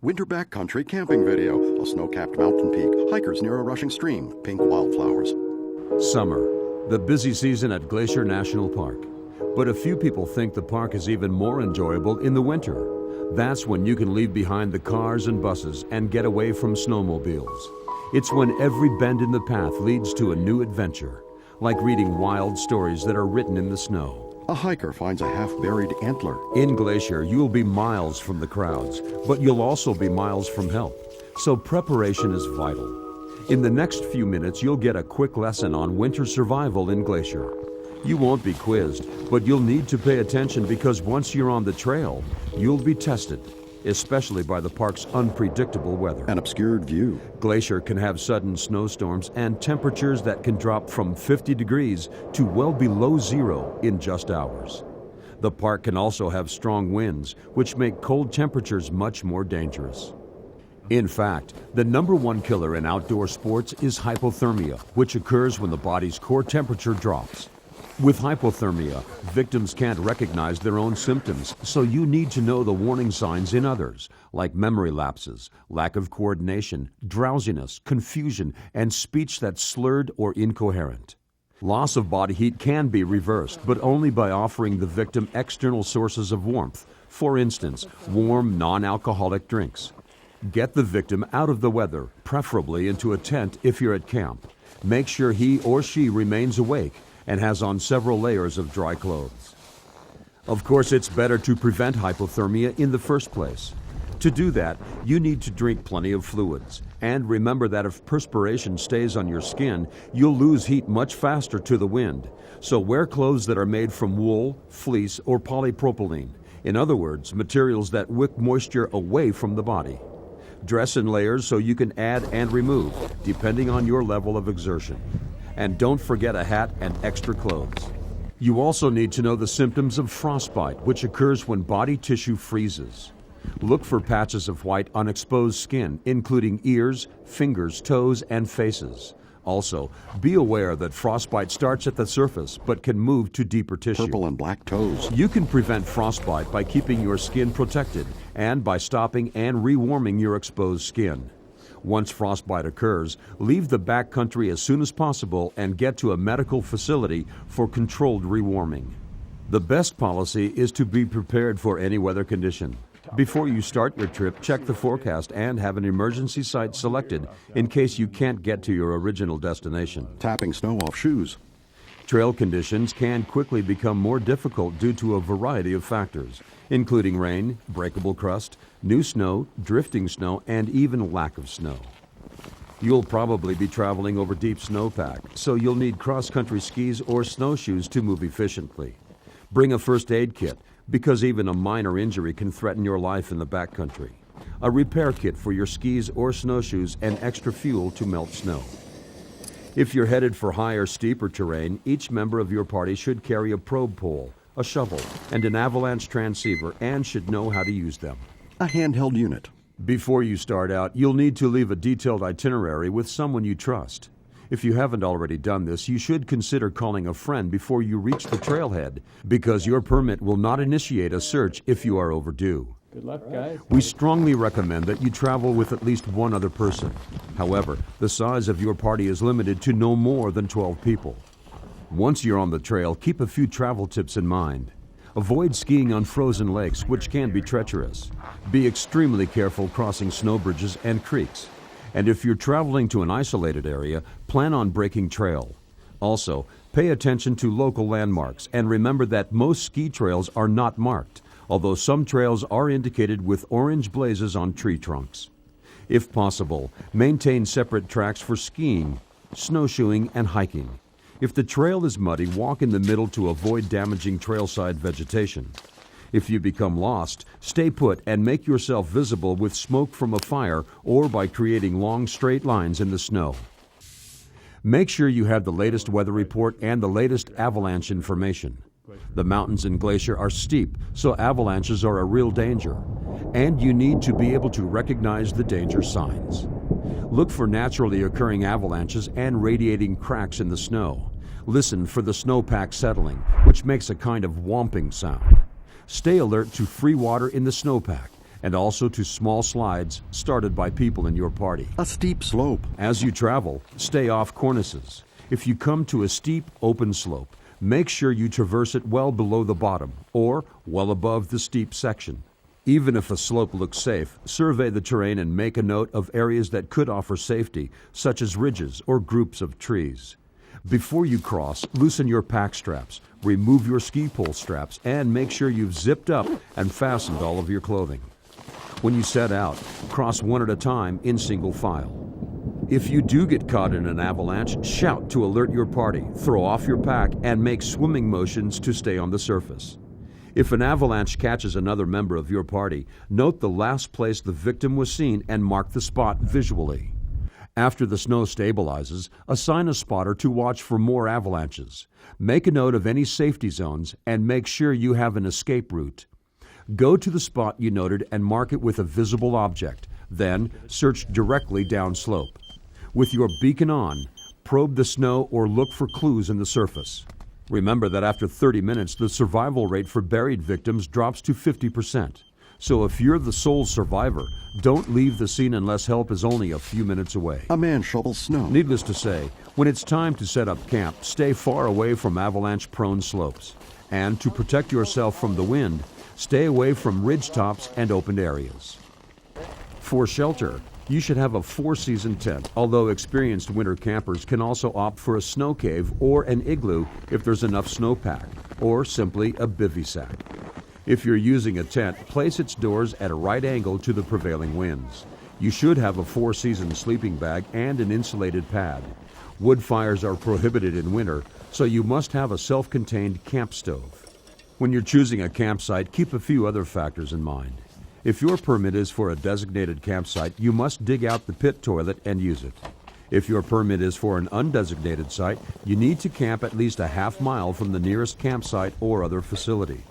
Winter backcountry camping video. A snow-capped mountain peak. Hikers near a rushing stream. Pink wildflowers. Summer, the busy season at Glacier National Park. But a few people think the park is even more enjoyable in the winter. That's when you can leave behind the cars and buses and get away from snowmobiles. It's when every bend in the path leads to a new adventure, like reading wild stories that are written in the snow. A hiker finds a half-buried antler. In Glacier, you'll be miles from the crowds, but you'll also be miles from help. So preparation is vital. In the next few minutes, you'll get a quick lesson on winter survival in Glacier. You won't be quizzed, but you'll need to pay attention because once you're on the trail, you'll be tested, especially by the park's unpredictable weather. An obscured view. Glacier can have sudden snowstorms and temperatures that can drop from 50 degrees to well below zero in just hours. The park can also have strong winds, which make cold temperatures much more dangerous. In fact, the #1 killer in outdoor sports is hypothermia, which occurs when the body's core temperature drops. With hypothermia, victims can't recognize their own symptoms, so you need to know the warning signs in others, like memory lapses, lack of coordination, drowsiness, confusion, and speech that's slurred or incoherent. Loss of body heat can be reversed, but only by offering the victim external sources of warmth, for instance, warm, non-alcoholic drinks. Get the victim out of the weather, preferably into a tent if you're at camp. Make sure he or she remains awake and has on several layers of dry clothes. Of course, it's better to prevent hypothermia in the first place. To do that, you need to drink plenty of fluids. And remember that if perspiration stays on your skin, you'll lose heat much faster to the wind. So wear clothes that are made from wool, fleece, or polypropylene. In other words, materials that wick moisture away from the body. Dress in layers so you can add and remove, depending on your level of exertion. And don't forget a hat and extra clothes. You also need to know the symptoms of frostbite, which occurs when body tissue freezes. Look for patches of white on exposed skin, including ears, fingers, toes, and faces. Also, be aware that frostbite starts at the surface but can move to deeper tissue. Purple and black toes. You can prevent frostbite by keeping your skin protected and by stopping and rewarming your exposed skin. Once frostbite occurs, leave the backcountry as soon as possible and get to a medical facility for controlled rewarming. The best policy is to be prepared for any weather condition. Before you start your trip, check the forecast and have an emergency site selected in case you can't get to your original destination. Tapping snow off shoes. Trail conditions can quickly become more difficult due to a variety of factors, including rain, breakable crust, new snow, drifting snow, and even lack of snow. You'll probably be traveling over deep snowpack, so you'll need cross-country skis or snowshoes to move efficiently. Bring a first aid kit, because even a minor injury can threaten your life in the backcountry. A repair kit for your skis or snowshoes, and extra fuel to melt snow. If you're headed for higher, steeper terrain, each member of your party should carry a probe pole, a shovel, and an avalanche transceiver, and should know how to use them. A handheld unit. Before you start out, you'll need to leave a detailed itinerary with someone you trust. If you haven't already done this, you should consider calling a friend before you reach the trailhead, because your permit will not initiate a search if you are overdue. Good luck, guys. We strongly recommend that you travel with at least one other person. However, the size of your party is limited to no more than 12 people. Once you're on the trail, keep a few travel tips in mind. Avoid skiing on frozen lakes, which can be treacherous. Be extremely careful crossing snow bridges and creeks. And if you're traveling to an isolated area, plan on breaking trail. Also, pay attention to local landmarks and remember that most ski trails are not marked, although some trails are indicated with orange blazes on tree trunks. If possible, maintain separate tracks for skiing, snowshoeing, and hiking. If the trail is muddy, walk in the middle to avoid damaging trailside vegetation. If you become lost, stay put and make yourself visible with smoke from a fire or by creating long straight lines in the snow. Make sure you have the latest weather report and the latest avalanche information. The mountains in Glacier are steep, so avalanches are a real danger. And you need to be able to recognize the danger signs. Look for naturally occurring avalanches and radiating cracks in the snow. Listen for the snowpack settling, which makes a kind of whomping sound. Stay alert to free water in the snowpack and also to small slides started by people in your party. A steep slope. As you travel, stay off cornices. If you come to a steep, open slope, make sure you traverse it well below the bottom or well above the steep section. Even if a slope looks safe, survey the terrain and make a note of areas that could offer safety, such as ridges or groups of trees. Before you cross, loosen your pack straps, remove your ski pole straps, and make sure you've zipped up and fastened all of your clothing. When you set out, cross one at a time in single file. If you do get caught in an avalanche, shout to alert your party, throw off your pack, and make swimming motions to stay on the surface. If an avalanche catches another member of your party, note the last place the victim was seen and mark the spot visually. After the snow stabilizes, assign a spotter to watch for more avalanches. Make a note of any safety zones and make sure you have an escape route. Go to the spot you noted and mark it with a visible object. Then search directly downslope. With your beacon on, probe the snow or look for clues in the surface. Remember that after 30 minutes, the survival rate for buried victims drops to 50%. So if you're the sole survivor, don't leave the scene unless help is only a few minutes away. A man shovels snow. Needless to say, when it's time to set up camp, stay far away from avalanche-prone slopes. And to protect yourself from the wind, stay away from ridge tops and open areas. For shelter, you should have a four-season tent, although experienced winter campers can also opt for a snow cave or an igloo if there's enough snowpack, or simply a bivy sack. If you're using a tent, place its doors at a right angle to the prevailing winds. You should have a four-season sleeping bag and an insulated pad. Wood fires are prohibited in winter, so you must have a self-contained camp stove. When you're choosing a campsite, keep a few other factors in mind. If your permit is for a designated campsite, you must dig out the pit toilet and use it. If your permit is for an undesignated site, you need to camp at least a half mile from the nearest campsite or other facility.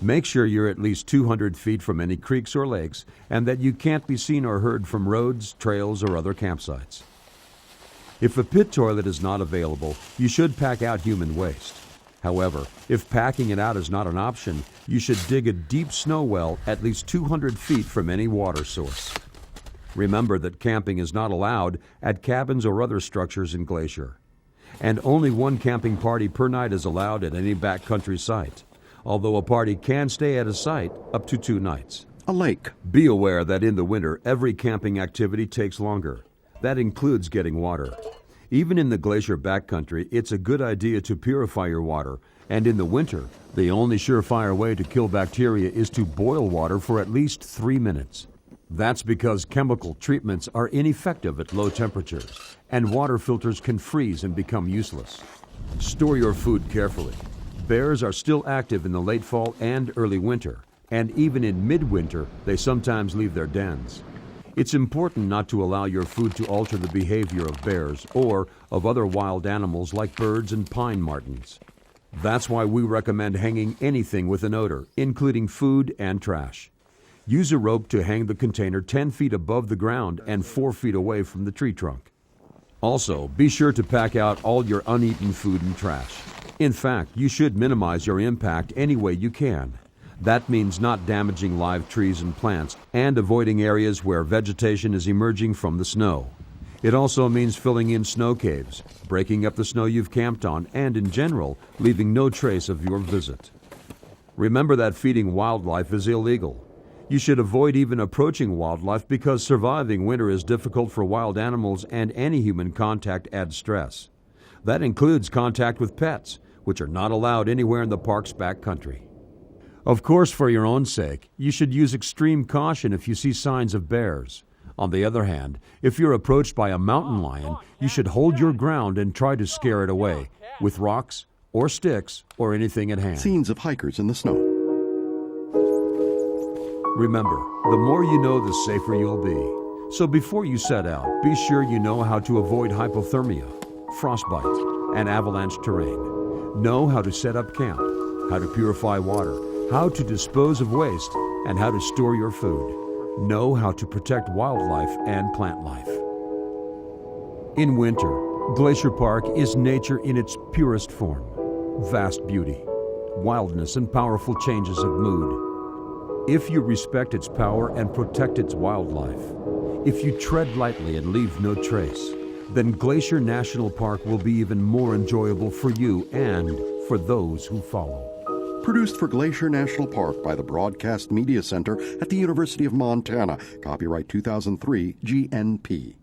Make sure you're at least 200 feet from any creeks or lakes and that you can't be seen or heard from roads, trails, or other campsites. If a pit toilet is not available, you should pack out human waste. However, if packing it out is not an option, you should dig a deep snow well at least 200 feet from any water source. Remember that camping is not allowed at cabins or other structures in Glacier. And only one camping party per night is allowed at any backcountry site, although a party can stay at a site up to 2 nights. A lake. Be aware that in the winter, every camping activity takes longer. That includes getting water. Even in the Glacier backcountry, it's a good idea to purify your water, and in the winter, the only surefire way to kill bacteria is to boil water for at least 3 minutes. That's because chemical treatments are ineffective at low temperatures, and water filters can freeze and become useless. Store your food carefully. Bears are still active in the late fall and early winter, and even in midwinter, they sometimes leave their dens. It's important not to allow your food to alter the behavior of bears or of other wild animals like birds and pine martens. That's why we recommend hanging anything with an odor, including food and trash. Use a rope to hang the container 10 feet above the ground and 4 feet away from the tree trunk. Also, be sure to pack out all your uneaten food and trash. In fact, you should minimize your impact any way you can. That means not damaging live trees and plants and avoiding areas where vegetation is emerging from the snow. It also means filling in snow caves, breaking up the snow you've camped on, and in general, leaving no trace of your visit. Remember that feeding wildlife is illegal. You should avoid even approaching wildlife because surviving winter is difficult for wild animals and any human contact adds stress. That includes contact with pets, which are not allowed anywhere in the park's backcountry. Of course, for your own sake, you should use extreme caution if you see signs of bears. On the other hand, if you're approached by a mountain lion, you should hold your ground and try to scare it away with rocks or sticks or anything at hand. Scenes of hikers in the snow. Remember, the more you know, the safer you'll be. So before you set out, be sure you know how to avoid hypothermia, frostbite, and avalanche terrain. Know how to set up camp, how to purify water, how to dispose of waste, and how to store your food. Know how to protect wildlife and plant life. In winter, Glacier Park is nature in its purest form. Vast beauty, wildness, and powerful changes of mood. If you respect its power and protect its wildlife, if you tread lightly and leave no trace, then Glacier National Park will be even more enjoyable for you and for those who follow. Produced for Glacier National Park by the Broadcast Media Center at the University of Montana. Copyright 2003, GNP.